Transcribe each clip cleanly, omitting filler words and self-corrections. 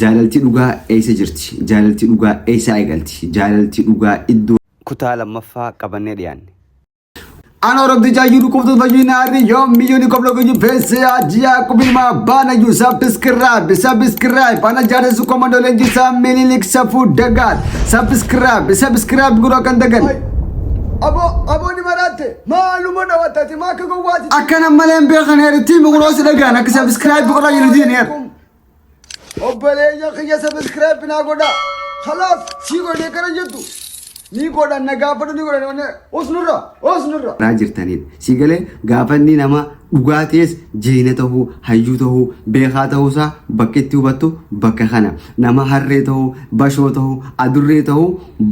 Jaalalti dhugaa eessa jirti? Jaalalti dhugaa eessa eegalti? Jaalalti dhugaa iddoo kutaa lammaffaa qabannee dhiyaanne. Ana Rabbi jaayyuu qoftu fayyinaari yoom miyyuun kopla guyyu feesee ajiyaa kubima bana yu subscribe bana jaarsu komando lenji mililik safu dagat subscribe guru akan dagan abo ni marate maaluma dawatati maka gowati akana malen be khaneer team guru dagan ak subscribe guru yirdiin yar obaleya khiya subscribe na goda khalas si gode karan jittu ni goda na gaafatu ni goda osnurra raajirtaniin sigale gaafanni nama dhugaatees jeena ta'uu hayyuu ta'uu beekaa ta'uusaa bakka itti hubattu bakka kana nama harree ta'uu bashoo ta'uu adurree ta'uu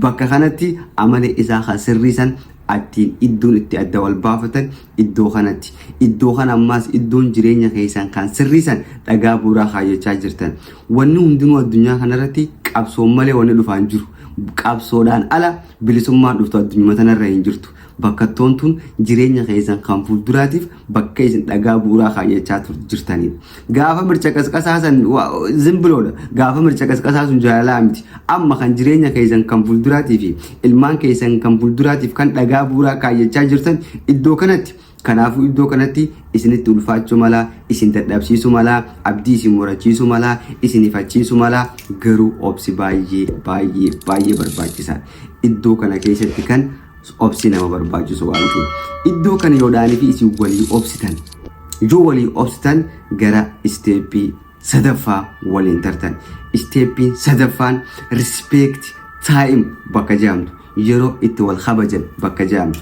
bakka kanatti amala isaa kan sirriisan attiin iddoon itti adda wal baafatan iddoo kanatti iddoo kana ammaas iddoon jireenya keessan kan sirriisan dhagaa buuraa kaayyachaa jirtan wanni hundinuu addunyaa kanarratti qabsoon malee wanni dhufaan jiru qabsoodhaan ala bilisummaan dhuftu addunyaa tanarra hin jirtu bakka toontun jireenya keessan kan fuulduraatiif bakka isin dhagaa buuraa kaayyachaa jirtaniin gaafa mircha qasqasaasan zimbiloodha gaafa mircha qasqasaasun jaalalaa miti amma kan jireenya keessan kan fuulduraatiif ilmaan keessan kan fuulduraatiif kan dhagaa buuraa kaayyachaa jirtan iddoo kanatti kanaafuu iddoo kanatti isinitti ulfaachuu mala isin dadhabsiisuu mala abdii isin murachiisuu mala isin ifachiisuu mala garuu obsi baay'ee barbaachisaa iddoo kana keessatti kan obsi nama barbaachisu waan ta'eef iddoo kana yoodhaanii fi isin walii obsitan yoo walii obsitan gara isteeppii sadaffaa waliin tartan isteeppiin sadaffaan respect time bakka jaamtu yeroo itti wal kabajan bakka jaamtu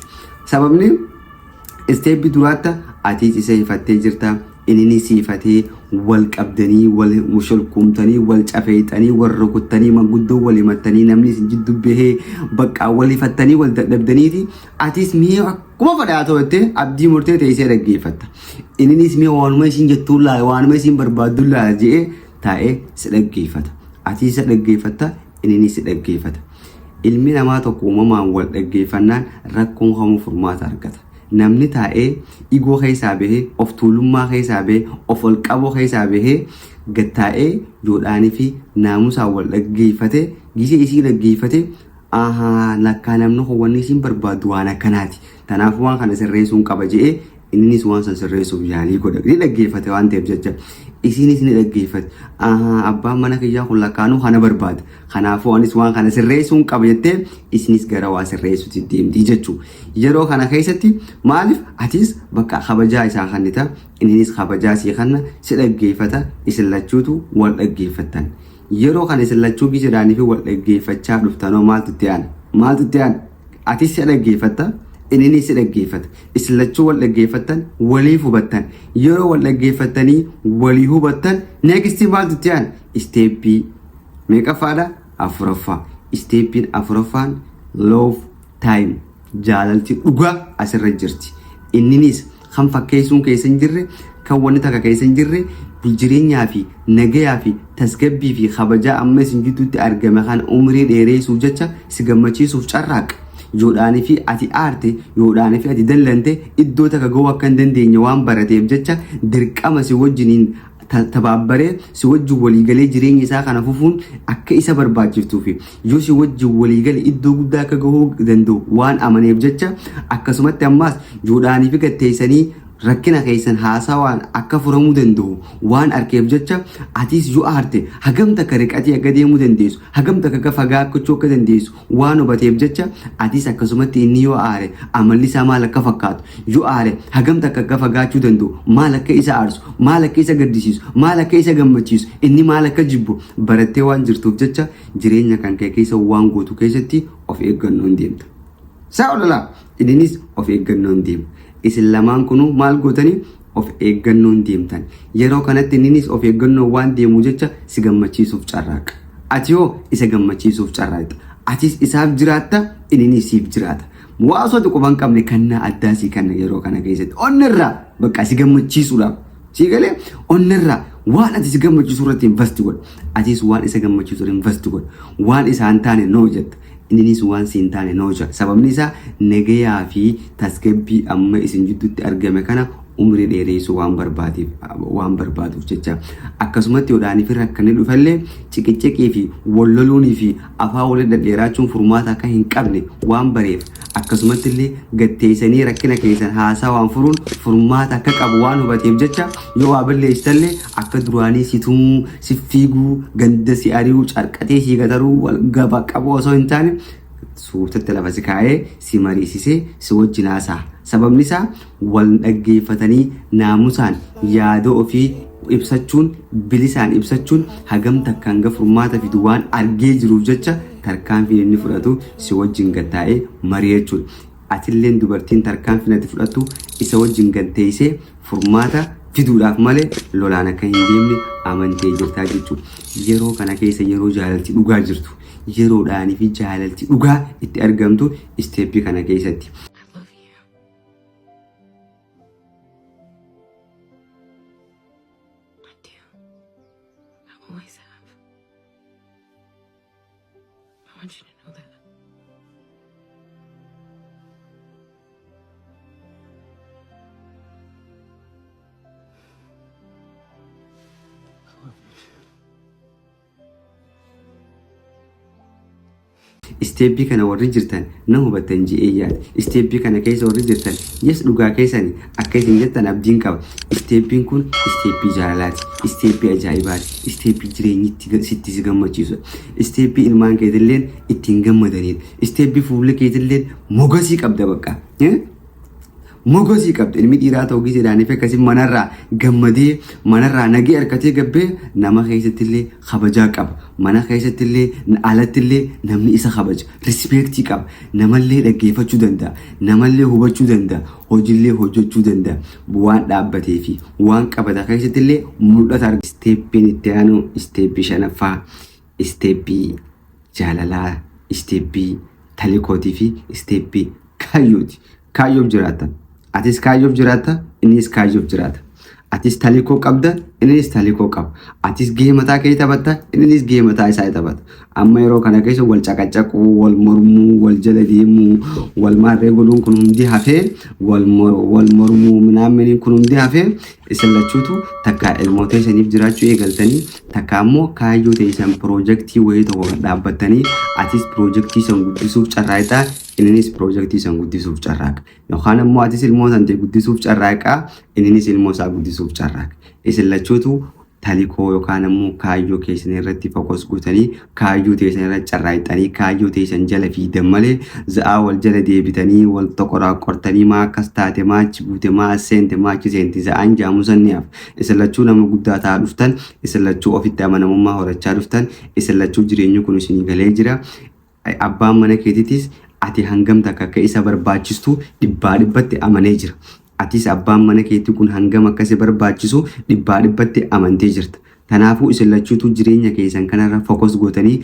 sababni isteeppii duraatti ati isa ifattee jirta inni siifatee wal qabdanii wal musholkumtanii wal cafeetanii wal rukuttanii manguddoo wal himattanii namni isin jiddu bahee bakka wal ifattanii wal dadhabdaniiti atis mee akkuma fadhaa ta'utti abdii murtee teessee dhaggeeffatta innis mee waanuma isin jettuu laa waanuma isin barbaaddu laa jedhee taa'ee si dhaggeeffata ati isa dhaggeeffatta inni si dhaggeeffata ilmi namaa tokko uumamaan wal dhaggeeffannaan rakkoon hamuu furmaata argata namni taa'ee igoo keessaa bahee of tuulummaa keessaa bahee of ol qaboo keessaa bahee gattaa'ee joodhaanii fi naamusaa wal dhaggeeffate gisee isii dhaggeeffate lakkaa namni hawwanni isiin barbaadu waan akkanaati tanaaf waan kana sirreessuun qaba jedhee innis waan san sirreessuuf yaalii godha ni dhaggeeffate waan ta'eef jecha isinis ni dhaggeeffate abbaan mana kiyyaa kun lakkaanuu kana barbaada kanaafuu anis waan kana sirreessuun qaba jettee isinis gara waa sirreessuutti deemti jechuu yeroo kana keessatti maaliif atis bakka kabajaa isaa kannita innis kabajaa sii kanna si dhaggeeffata isin lachuutu wal dhaggeeffattan yeroo kana isin lachuu gijiraanii fi wal dhaggeeffachaa dhuftanoo maaltu itti aan atis si dhaggeeffatta inni si dhaggeeffata isin lachuu wal dhaggeeffattan waliif hubattan yeroo wal dhaggeeffattanii walii hubattan neekstii maaltu itti aan isteeppii meeqaffaadha afuraffaa isteeppiin afuraffaan love time jaalalti dhugaa asirra jirti inninis kan fakkeessuun keessa hin jirre kan wanni takka keessa hin jirre jireenyaa fi nagayaa fi tasgabbii fi kabajaa amma isin gidduutti argame kan umrii dheereessuuf jecha si gammachiisuuf carraaqa yoodhaanii fi ati aarte yoodhaanii fi ati dallante iddoo takka ga'uu akka hin dandeenye waan barateef jecha dirqama si wajjiniin tabaabbaree si wajjin waliigalee jireenya isaa kana fufuun akka isa barbaachiftuuf yoo si wajjin waliigale iddoo guddaa akka gahuu danda'u waan amaneef jecha akkasumatti ammaas yoodhaanii fi gatteessanii rakkina keessan haasawaan akka furamuu danda'u waan arkeef jecha atis yoo aarte hagam takka riqatii akka deemuu dandeessu hagam takka fagaachuu akka dandeessu waan hubateef jecha atis akkasumatti inni yoo aare amalli isaa maal akka fakkaatu yoo aare hagam takka akka fagaachuu danda'u maal akka isa aarsu maal akka isa gaddisiisu maal akka isa gammachiisu inni maal akka jibbu barattee waan jirtuuf jecha jireenya kan kee keessa waan gootu keessatti of eeggannoon deemta. Saa'olala innis of eeggannoon deema. isin lamaan kunu maal gootanii of eeggannoon deemtan yeroo kanatti innis of eeggannoo waan deemu jecha si gammachiisuuf carraaqa ati yoo isa gammachiisuuf carraaqxa atis isaaf jiraatta innis siif jiraata waasota qofan qabne kannaa addaasii kana yeroo kana keessatti onnirraa bakka si gammachiisuudhaaf si galee onnirraa waan ati si gammachiisuu irratti investi godha atis waan isa gammachiisuu irratti investi godha waan isaan taane noo jetta innis waan siin taane nooja sababni isaa nagayaa fi tasgabbii amma isin jidduutti argame kana umrii dheereessuu waan barbaaduuf jecha akkasumatti yoodhaanii fi rakkanni dhufallee ciqiciqii fi walloluunii fi afaan walii dhadheeraachuun furmaata akka hin qabne waan bareef akkasumatti illee gatteessanii rakkina keessan haasaa waan furuun furmaata akka qabu waan hubateef jecha yoo waa balleessitallee akka duraanii situmuu si fiiguu ganda si ari'uu carqatee si gataruu gaba qabu osoo hin taane suutatti lafa si kaa'ee si mariisisee si wajjin haasaa. Sababni isaa wal dhaggeeffatanii naamusaan yaada ofii ibsachuun bilisaan ibsachuun hagam takkaan furmaata fidu waan argee jiruuf jecha tarkaanfii inni fudhatu si wajjin gattaa'ee mari'achuun. Atilleen dubartiin tarkaanfii natti fudhatu isa wajjin gatteessee furmaata fiduudhaaf malee lolaan akka hin deemne amantee jirtaa jechuudha. Yeroo kana keessa yeroo jaalalti dhugaa jirtu yeroodhaanii fi jaalalti dhugaa itti argamtu isteeppii kana keessatti. Always have. I want you to know that. I love you. Isteeppii kana warri jirtan na hubattan je'ee yaada. Isteeppii kana keessa warri jirtan yes dhugaa keessan akka isin jettan abdiin qaba. Isteeppiin kun isteeppii jaalalaati. Isteeppii ajaa'ibaati. Isteeppii jireenyi sitti si gammachiisudha. Isteeppii ilmaan keetilleen ittiin gammadanidha. Isteeppii fuulli keetilleen mogasii qabda bakka. Mogosii qabda ilmi dhiiraa ta'uu giseedhaanii fi akkasii manarraa gammadee manarraa nagee harkatee gabbee nama keessattillee kabajaa qaba. Mana keessattillee alattillee namni isa kabaja. Rispeektii qaba. Namallee dhaggeeffachuu danda'a. Namallee hubachuu danda'a. Hojiillee hojjechuu danda'a. Waan dhaabbatee fi waan qabata keessattillee mul'ata arga. Isteeppiin itti aanu isteeppii shanaffaa, isteeppii jaalalaa, isteeppii talikootii fi isteeppii kaayyooti. Kaayyoof jiraatan. Atis kaayyoof jiraata, innis kaayyoof jiraata. Atis talikoo qabda, innis talikoo qaba. Atis gahee mataa kee taphatta, innis gahee mataa isaa taphata. Amma yeroo kana keessa wal caqacaquu, wal mormuu, wal jala deemuu, wal maarree godhuun kun hundi hafee, wal mormuu minaamin kun hundi hafee isin lachuutu takka ilmoota isaniif jiraachuu eegaltanii takka ammoo kaayyoo teessan piroojeektii wayii tokko dhaabbattanii atis piroojeektii san guddisuuf carraaqaa innis piroojeektii san guddisuuf carraaqa. Yookaan ammoo atis ilmoota ta'e guddisuuf carraaqa innis ilmoosaa guddisuuf carraaqa. Isin lachuutu talikoo yookaan ammoo kaayyoo keessan irratti fokus gootanii kaayyoo teessan irratti carraaqxanii kaayyoo teessan jala fiidan malee za'aa wal jala deebitanii wal tokkoraa qortanii maa akkas taate maachi buute maa seente maachi seenti za'aan jaamusanniyaaf isin lachuu nama guddaa ta'aa dhuftan isin lachuu ofitti amanamummaa horachaa dhuftan isin lachuu jireenyi kun isinii galee jira. Abbaan mana keetiitis ati hangam takka akka isa barbaachistu dhibbaa dhibbatti amanee jira. Atis abbaan mana keetii kun hangam akkasi barbaachisu dhibbaa dhibbatti amantee jirta. Kanaafuu isin lachuutu jireenya keessan kanarra fokus gootanii